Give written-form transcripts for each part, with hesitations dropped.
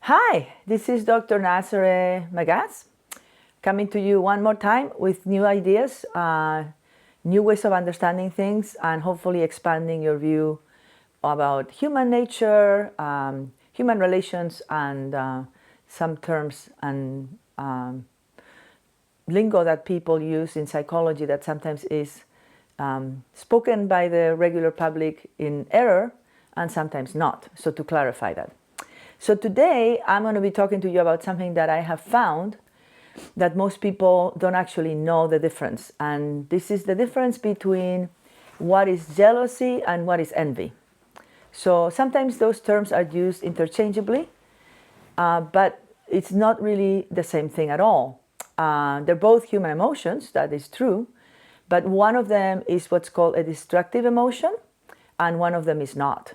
Hi, this is Dr. Nazare Magas coming to you one more time with new ideas, new ways of understanding things, and hopefully expanding your view about human nature, human relations, and some terms and lingo that people use in psychology that sometimes is spoken by the regular public in error and sometimes not. So to clarify that. So today I'm going to be talking to you about something that I have found that most people don't actually know the difference. And this is the difference between what is jealousy and what is envy. So sometimes those terms are used interchangeably, but it's not really the same thing at all. They're both human emotions, that is true, but one of them is what's called a destructive emotion and one of them is not.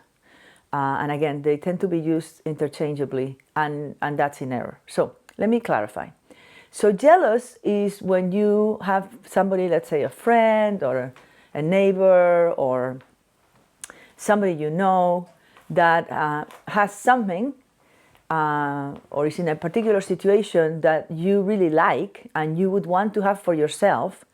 And again, they tend to be used interchangeably, and that's in error. So let me clarify. So jealous is when you have somebody, let's say a friend or a neighbor or somebody you know that has something or is in a particular situation that you really like and you would want to have for yourself,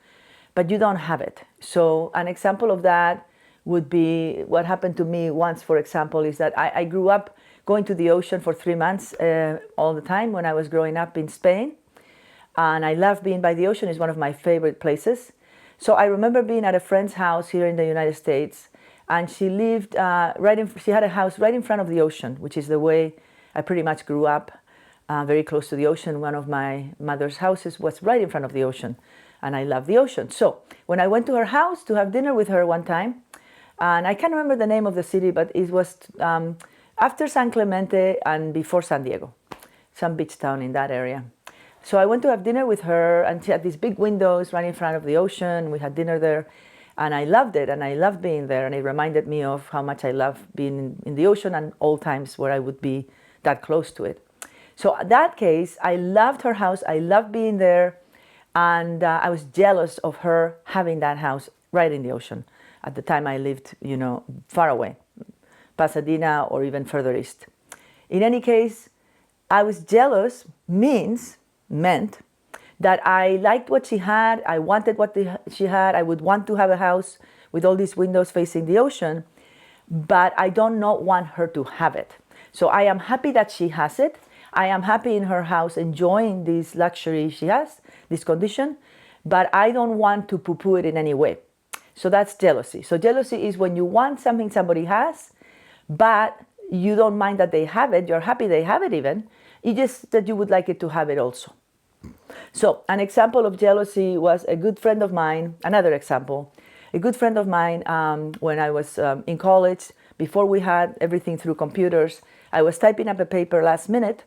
but you don't have it. So an example of that would be what happened to me once, for example, is that I grew up going to the ocean for 3 months all the time when I was growing up in Spain. And I love being by the ocean. It's one of my favorite places. So I remember being at a friend's house here in the United States, and she lived she had a house right in front of the ocean, which is the way I pretty much grew up, very close to the ocean. One of my mother's houses was right in front of the ocean, and I love the ocean. So when I went to her house to have dinner with her one time, and I can't remember the name of the city, but it was after San Clemente and before San Diego, some beach town in that area. So I went to have dinner with her, and she had these big windows right in front of the ocean. We had dinner there, and I loved it, and I loved being there, and it reminded me of how much I love being in the ocean and all times where I would be that close to it. So in that case, I loved her house. I loved being there, and I was jealous of her having that house right in the ocean. At the time I lived, far away, Pasadena or even further east. In any case, I was jealous meant that I liked what she had, I wanted what she had, I would want to have a house with all these windows facing the ocean, but I don't not want her to have it. So I am happy that she has it. I am happy in her house enjoying this luxury she has, this condition, but I don't want to poo-poo it in any way. So that's jealousy. So jealousy is when you want something somebody has, but you don't mind that they have it. You're happy they have it even. It's just that you would like it to have it also. So an example of jealousy was a good friend of mine, another example, a good friend of mine when I was in college, before we had everything through computers, I was typing up a paper last minute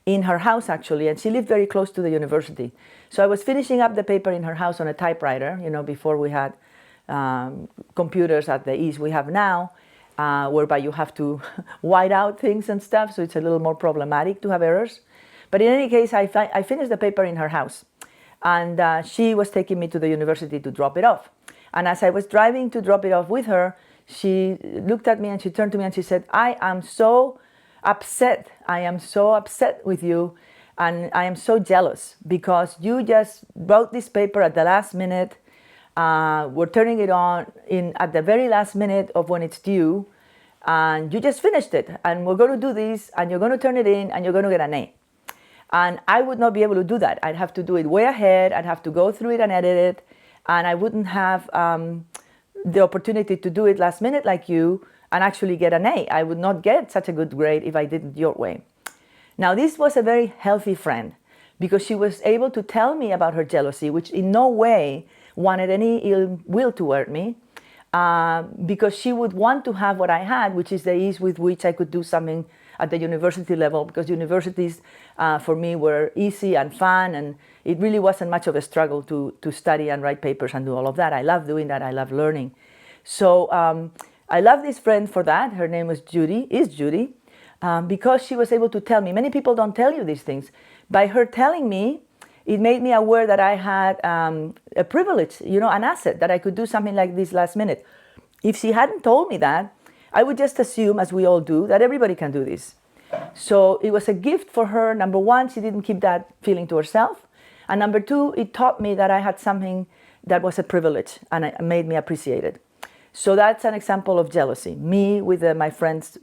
in her house actually, and she lived very close to the university. So I was finishing up the paper in her house on a typewriter, before we had computers at the ease we have now, whereby you have to white out things and stuff, so it's a little more problematic to have errors. But in any case, I finished the paper in her house, and she was taking me to the university to drop it off. And as I was driving to drop it off with her, she looked at me and she turned to me and she said, I am so upset with you, and I am so jealous because you just wrote this paper at the last minute. We're turning it on at the very last minute of when it's due, and you just finished it, and we're going to do this, and you're going to turn it in, and you're going to get an A. And I would not be able to do that. I'd have to do it way ahead. I'd have to go through it and edit it, and I wouldn't have the opportunity to do it last minute like you and actually get an A. I would not get such a good grade if I did it your way. Now, this was a very healthy friend because she was able to tell me about her jealousy, which in no way wanted any ill will toward me, because she would want to have what I had, which is the ease with which I could do something at the university level, because universities for me were easy and fun, and it really wasn't much of a struggle to study and write papers and do all of that. I love doing that. I love learning. So I love this friend for that. Her name is Judy, because she was able to tell me. Many people don't tell you these things. By her telling me, it made me aware that I had a privilege, an asset, that I could do something like this last minute. If she hadn't told me that, I would just assume, as we all do, that everybody can do this. So it was a gift for her. Number one, she didn't keep that feeling to herself. And number two, it taught me that I had something that was a privilege and it made me appreciate it. So that's an example of jealousy. Me with my friend's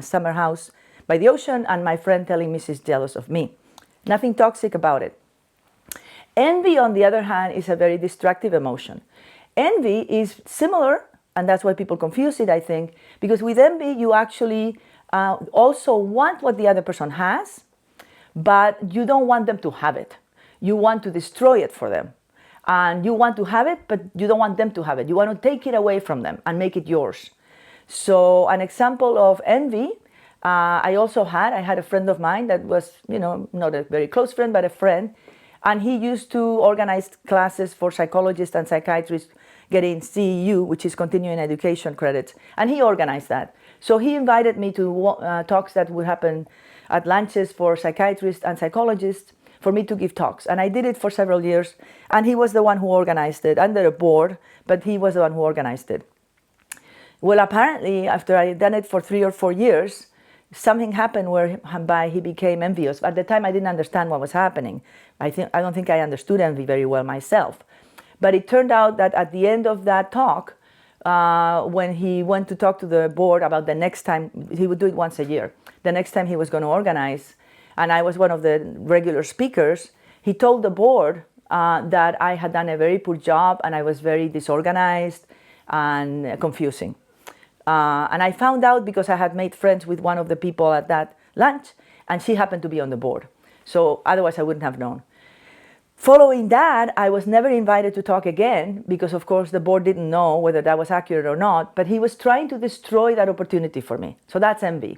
summer house by the ocean and my friend telling me she's jealous of me. Nothing toxic about it. Envy, on the other hand, is a very destructive emotion. Envy is similar, and that's why people confuse it, I think, because with envy, you actually also want what the other person has, but you don't want them to have it. You want to destroy it for them. And you want to have it, but you don't want them to have it. You want to take it away from them and make it yours. So an example of envy, I had a friend of mine that was, not a very close friend, but a friend. And he used to organize classes for psychologists and psychiatrists getting CEU, which is continuing education credits. And he organized that. So he invited me to talks that would happen at lunches for psychiatrists and psychologists for me to give talks. And I did it for several years. And he was the one who organized it under a board, but he was the one who organized it. Well, apparently, after I had done it for 3 or 4 years, something happened whereby he became envious. At the time, I didn't understand what was happening. I don't think I understood envy very well myself. But it turned out that at the end of that talk, when he went to talk to the board about the next time, he would do it once a year, the next time he was going to organize, and I was one of the regular speakers, he told the board that I had done a very poor job and I was very disorganized and confusing. And I found out because I had made friends with one of the people at that lunch, and she happened to be on the board. So otherwise I wouldn't have known. Following that, I was never invited to talk again because, of course, the board didn't know whether that was accurate or not, but he was trying to destroy that opportunity for me. So that's envy.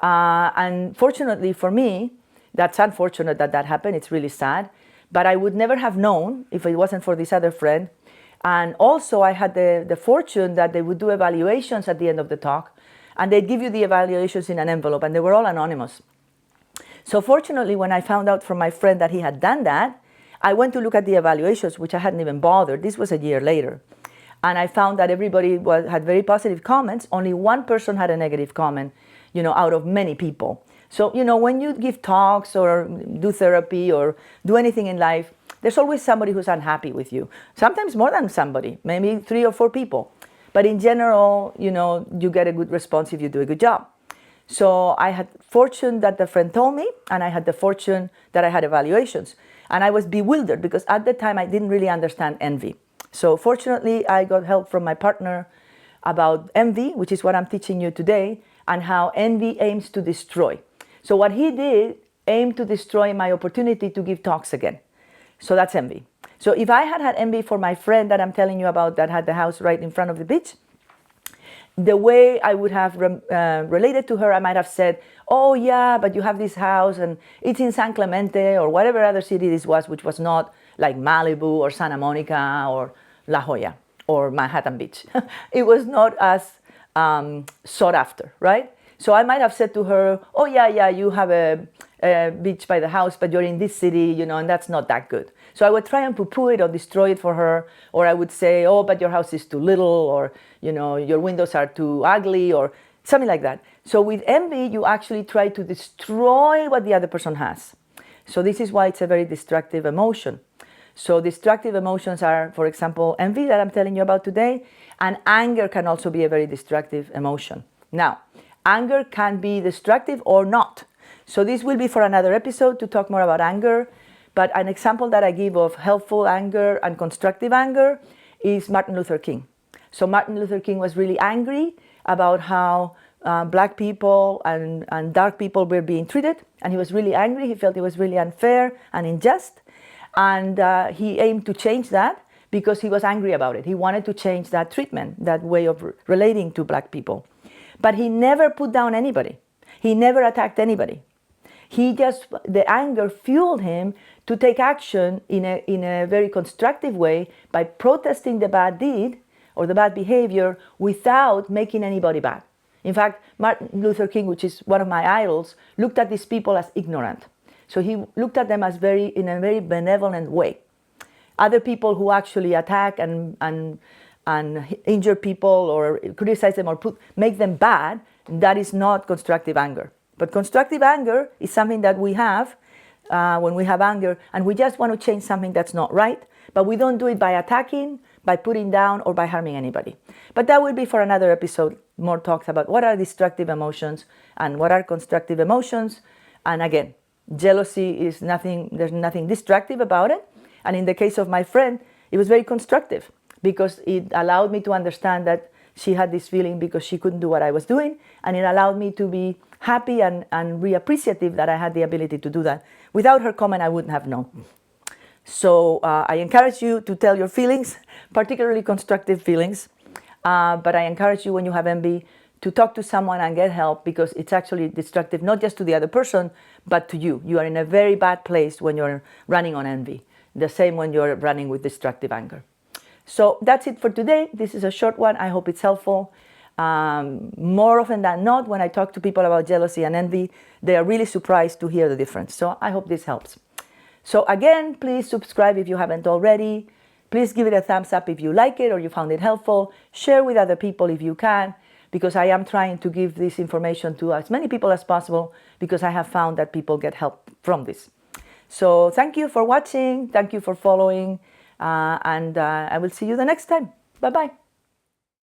And fortunately for me, that's unfortunate that that happened. It's really sad. But I would never have known if it wasn't for this other friend. And also I had the fortune that they would do evaluations at the end of the talk, and they'd give you the evaluations in an envelope, and they were all anonymous. So fortunately, when I found out from my friend that he had done that, I went to look at the evaluations, which I hadn't even bothered. This was a year later. And I found that everybody had very positive comments. Only one person had a negative comment, out of many people. So, when you give talks or do therapy or do anything in life, there's always somebody who's unhappy with you. Sometimes more than somebody, maybe 3 or 4 people. But in general, you get a good response if you do a good job. So I had fortune that the friend told me, and I had the fortune that I had evaluations. And I was bewildered because at the time I didn't really understand envy. So fortunately, I got help from my partner about envy, which is what I'm teaching you today, and how envy aims to destroy. So what he did aimed to destroy my opportunity to give talks again. So that's envy. So if I had envy for my friend that I'm telling you about that had the house right in front of the beach, the way I would have related to her, I might have said, oh yeah, but you have this house and it's in San Clemente or whatever other city this was, which was not like Malibu or Santa Monica or La Jolla or Manhattan Beach. It was not as sought after, right? So I might have said to her, oh yeah, you have a beach by the house, but you're in this city, and that's not that good. So I would try and poo-poo it or destroy it for her, or I would say, oh, but your house is too little, or, your windows are too ugly, or something like that. So with envy, you actually try to destroy what the other person has. So this is why it's a very destructive emotion. So destructive emotions are, for example, envy that I'm telling you about today, and anger can also be a very destructive emotion. Now, anger can be destructive or not. So this will be for another episode to talk more about anger. But an example that I give of helpful anger and constructive anger is Martin Luther King. So Martin Luther King was really angry about how Black people and dark people were being treated. And he was really angry. He felt it was really unfair and unjust. And he aimed to change that because he was angry about it. He wanted to change that treatment, that way of relating to Black people. But he never put down anybody. He never attacked anybody. The anger fueled him to take action in a very constructive way by protesting the bad deed or the bad behavior without making anybody bad. In fact, Martin Luther King, which is one of my idols, looked at these people as ignorant. So he looked at them as in a very benevolent way. Other people who actually attack and injure people or criticize them or make them bad, that is not constructive anger. But constructive anger is something that we have when we have anger, and we just want to change something that's not right, but we don't do it by attacking, by putting down, or by harming anybody. But that will be for another episode, more talks about what are destructive emotions and what are constructive emotions. And again, jealousy is nothing, there's nothing destructive about it. And in the case of my friend, it was very constructive because it allowed me to understand that she had this feeling because she couldn't do what I was doing, and it allowed me to be happy and reappreciative that I had the ability to do that. Without her comment, I wouldn't have known. So I encourage you to tell your feelings, particularly constructive feelings, but I encourage you when you have envy to talk to someone and get help, because it's actually destructive, not just to the other person, but to you. You are in a very bad place when you're running on envy. The same when you're running with destructive anger. So that's it for today. This is a short one. I hope it's helpful. More often than not, when I talk to people about jealousy and envy, they are really surprised to hear the difference. So I hope this helps. So again, please subscribe if you haven't already. Please give it a thumbs up if you like it or you found it helpful. Share with other people if you can, because I am trying to give this information to as many people as possible, because I have found that people get help from this. So thank you for watching. Thank you for following. And I will see you the next time. Bye-bye.